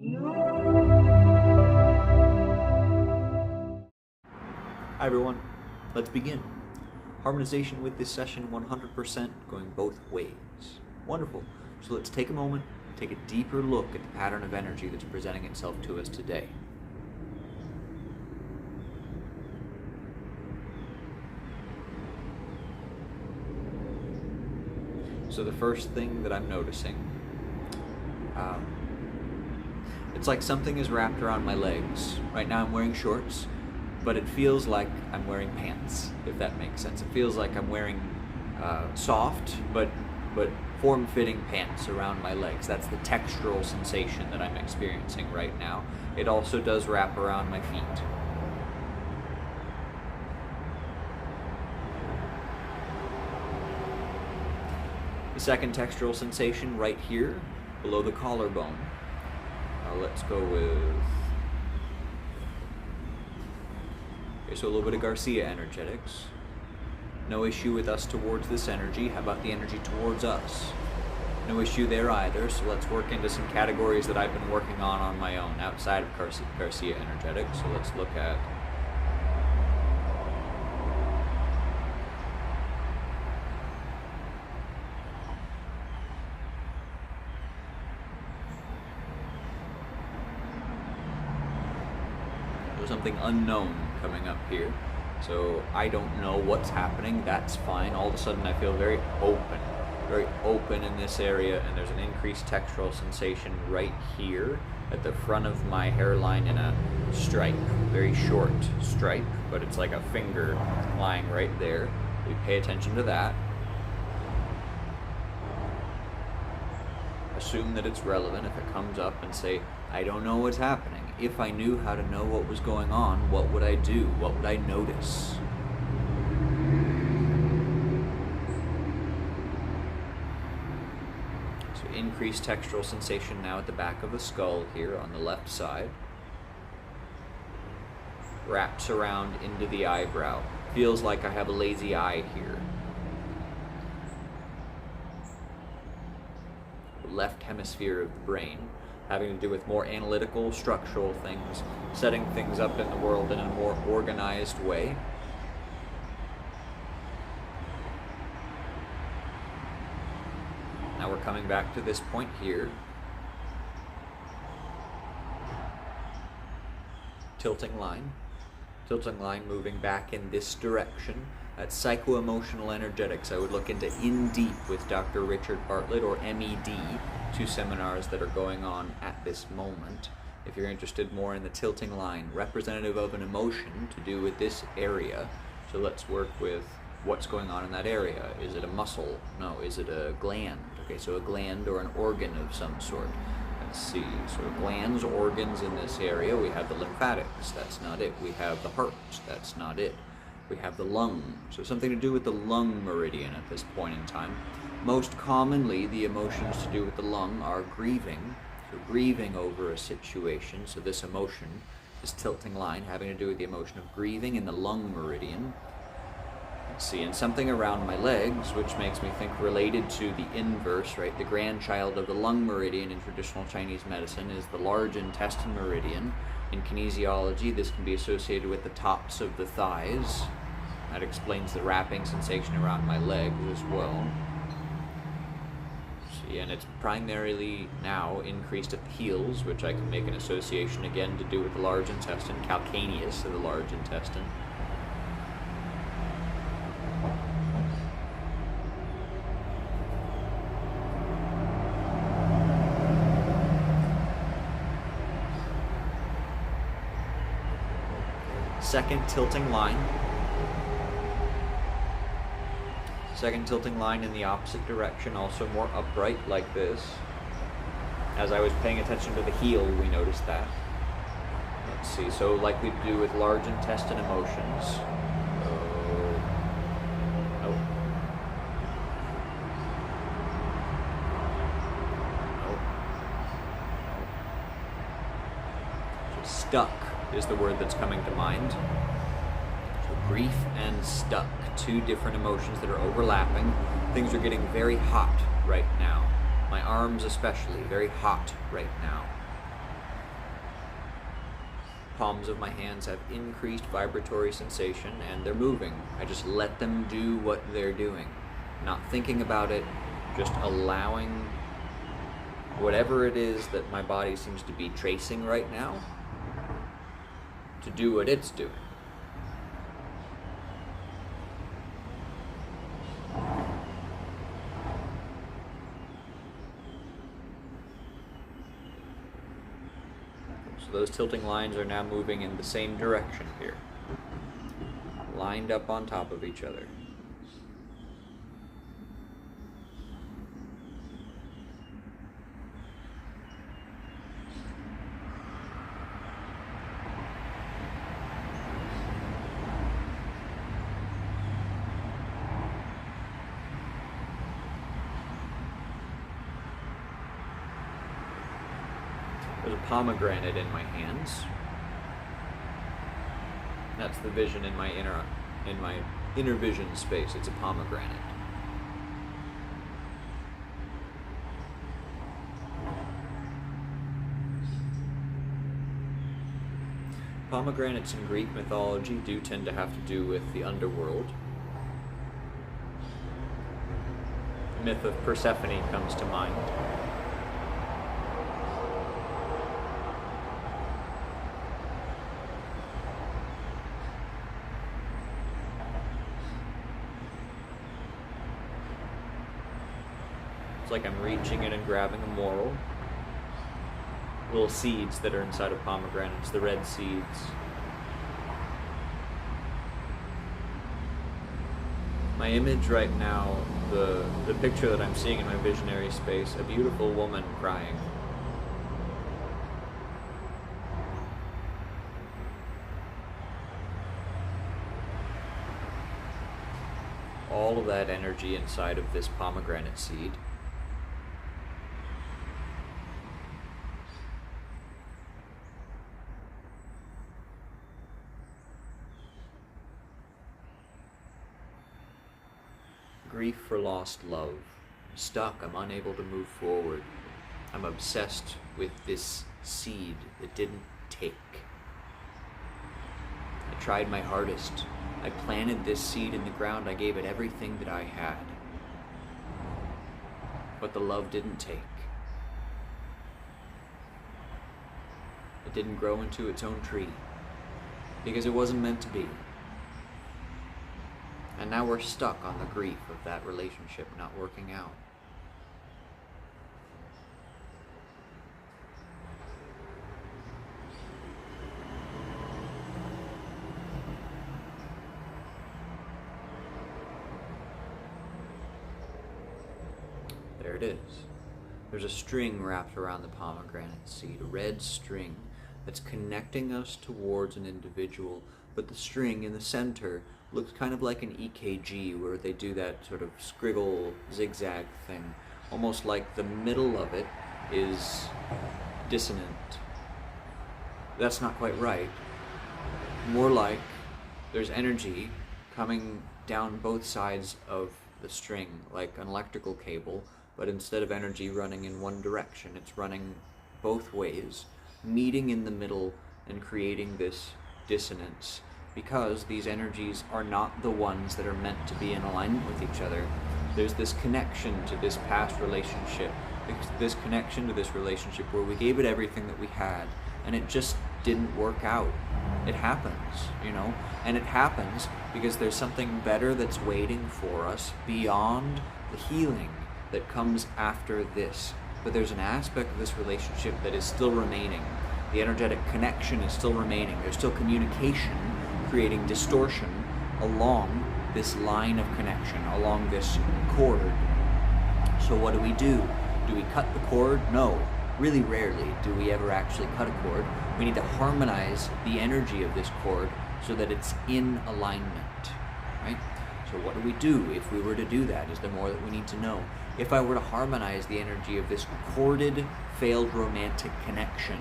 Hi everyone, let's begin. Harmonization with this session 100% going both ways. Wonderful. So let's take a moment, take a deeper look at the pattern of energy that's presenting itself to us today. So the first thing that I'm noticing, it's like something is wrapped around my legs. Right now I'm wearing shorts, but it feels like I'm wearing pants, if that makes sense. It feels like I'm wearing soft but form-fitting pants around my legs. That's the textural sensation that I'm experiencing right now. It also does wrap around my feet. The second textural sensation right here, below the collarbone. Let's go with... Okay, so a little bit of Garcia Ennergetics. No issue with us towards this energy. How about the energy towards us? No issue there either, so let's work into some categories that I've been working on my own, outside of Garcia Ennergetics. So let's look at... something unknown coming up here. So I don't know what's happening. That's fine. All of a sudden I feel very open in this area, and there's an increased textural sensation right here at the front of my hairline in a stripe, very short stripe, but it's like a finger lying right there. We pay attention to that. Assume that it's relevant. If it comes up and say, I don't know what's happening. If I knew how to know what was going on, what would I do? What would I notice? So increased textural sensation now at the back of the skull here on the left side. Wraps around into the eyebrow. Feels like I have a lazy eye here. Left hemisphere of the brain, having to do with more analytical, structural things, setting things up in the world in a more organized way. Now we're coming back to this point here. Tilting line moving back in this direction. That's psycho-emotional energetics. I would look into In Deep with Dr. Richard Bartlett, or MED, two seminars that are going on at this moment. If you're interested more in the tilting line, representative of an emotion to do with this area. So let's work with what's going on in that area. Is it a muscle? No. Is it a gland? Okay, so a gland or an organ of some sort. Let's see, so glands, organs in this area. We have the lymphatics, that's not it. We have the heart, that's not it. We have the lung, so something to do with the lung meridian at this point in time. Most commonly, the emotions to do with the lung are grieving, so grieving over a situation. So this emotion, this tilting line, having to do with the emotion of grieving in the lung meridian. Let's see, and something around my legs, which makes me think related to the inverse, right? The grandchild of the lung meridian in traditional Chinese medicine is the large intestine meridian. In kinesiology, this can be associated with the tops of the thighs. That explains the wrapping sensation around my legs as well. See, and it's primarily now increased at the heels, which I can make an association again to do with the large intestine, calcaneus of the large intestine. Second tilting line. Second tilting line in the opposite direction, also more upright like this. As I was paying attention to the heel, we noticed that. Let's see, so likely to do with large intestine emotions. Stuck is the word that's coming to mind. So grief and stuck, two different emotions that are overlapping. Things are getting very hot right now. My arms especially, very hot right now. palms of my hands have increased vibratory sensation and they're moving. I just let them do what they're doing. Not thinking about it, just allowing whatever it is that my body seems to be tracing right now to do what it's doing. So those tilting lines are now moving in the same direction here, lined up on top of each other. There's a pomegranate in my hands. That's the vision in my inner vision space. It's a pomegranate. Pomegranates in Greek mythology do tend to have to do with the underworld. The myth of Persephone comes to mind. It's like I'm reaching in and grabbing a moral. Little seeds that are inside of pomegranates, the red seeds. My image right now, the picture that I'm seeing in my visionary space, a beautiful woman crying. All of that energy inside of this pomegranate seed. Grief for lost love. I'm stuck, I'm unable to move forward. I'm obsessed with this seed that didn't take. I tried my hardest. I planted this seed in the ground. I gave it everything that I had. But the love didn't take. It didn't grow into its own tree because it wasn't meant to be. And now we're stuck on the grief of that relationship not working out. There it is. There's a string wrapped around the pomegranate seed, a red string that's connecting us towards an individual, but the string in the center looks kind of like an EKG, where they do that sort of scriggle zigzag thing, almost like the middle of it is dissonant. That's not quite right. More like there's energy coming down both sides of the string, like an electrical cable, but instead of energy running in one direction, it's running both ways, meeting in the middle and creating this dissonance, because these energies are not the ones that are meant to be in alignment with each other. There's this connection to this past relationship, this connection to this relationship where we gave it everything that we had, and it just didn't work out. It happens, and it happens because there's something better that's waiting for us beyond the healing that comes after this. But there's an aspect of this relationship that is still remaining. The energetic connection is still remaining. There's still communication, creating distortion along this line of connection, along this cord. So what do? Do we cut the cord? No. Really rarely do we ever actually cut a cord. We need to harmonize the energy of this cord so that it's in alignment, right? So what do if we were to do that? Is there more that we need to know? If I were to harmonize the energy of this corded, failed romantic connection,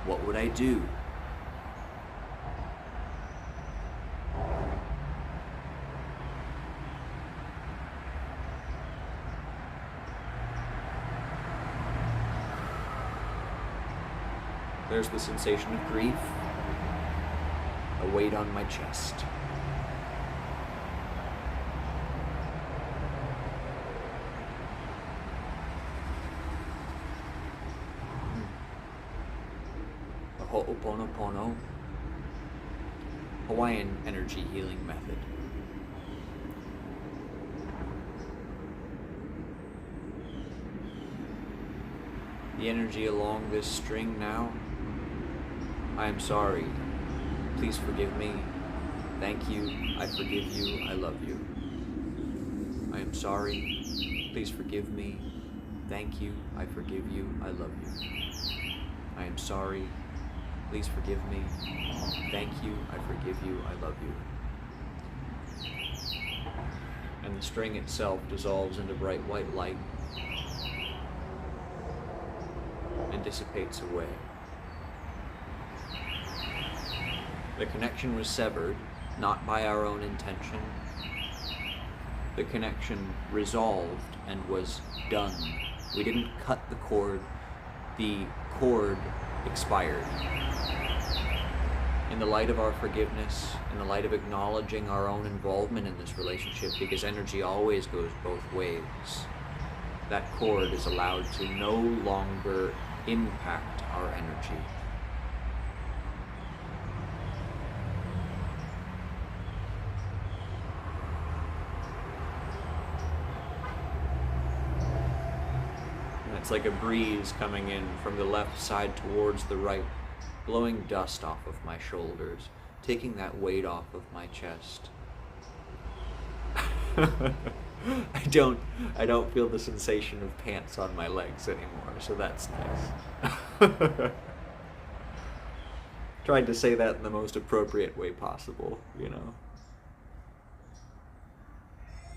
what would I do? There's the sensation of grief. a weight on my chest. The Ho'oponopono, Hawaiian energy healing method. The energy along this string now. I am sorry. Please forgive me. Thank you. I forgive you. I love you. I am sorry. Please forgive me. Thank you. I forgive you. I love you. I am sorry. Please forgive me. Thank you. I forgive you. I love you. And the string itself dissolves into bright white light and dissipates away. The connection was severed, not by our own intention. The connection resolved and was done. We didn't cut the cord. The cord expired. In the light of our forgiveness, in the light of acknowledging our own involvement in this relationship, because energy always goes both ways, that cord is allowed to no longer impact our energy. It's like a breeze coming in from the left side towards the right, blowing dust off of my shoulders, taking that weight off of my chest. I don't feel the sensation of pants on my legs anymore, so that's nice. Tried to say that in the most appropriate way possible, you know.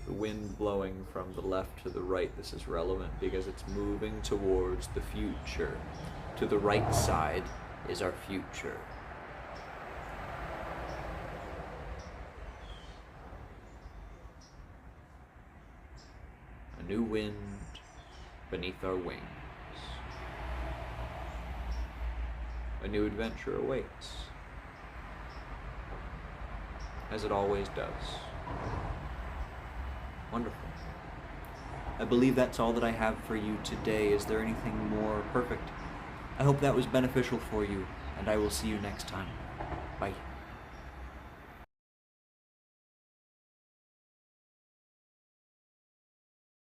The wind blowing from the left to the right, this is relevant because it's moving towards the future. To the right side is our future. A new wind beneath our wings. A new adventure awaits, as it always does. Wonderful. I believe that's all that I have for you today. Is there anything more? Perfect. I hope that was beneficial for you, and I will see you next time. Bye.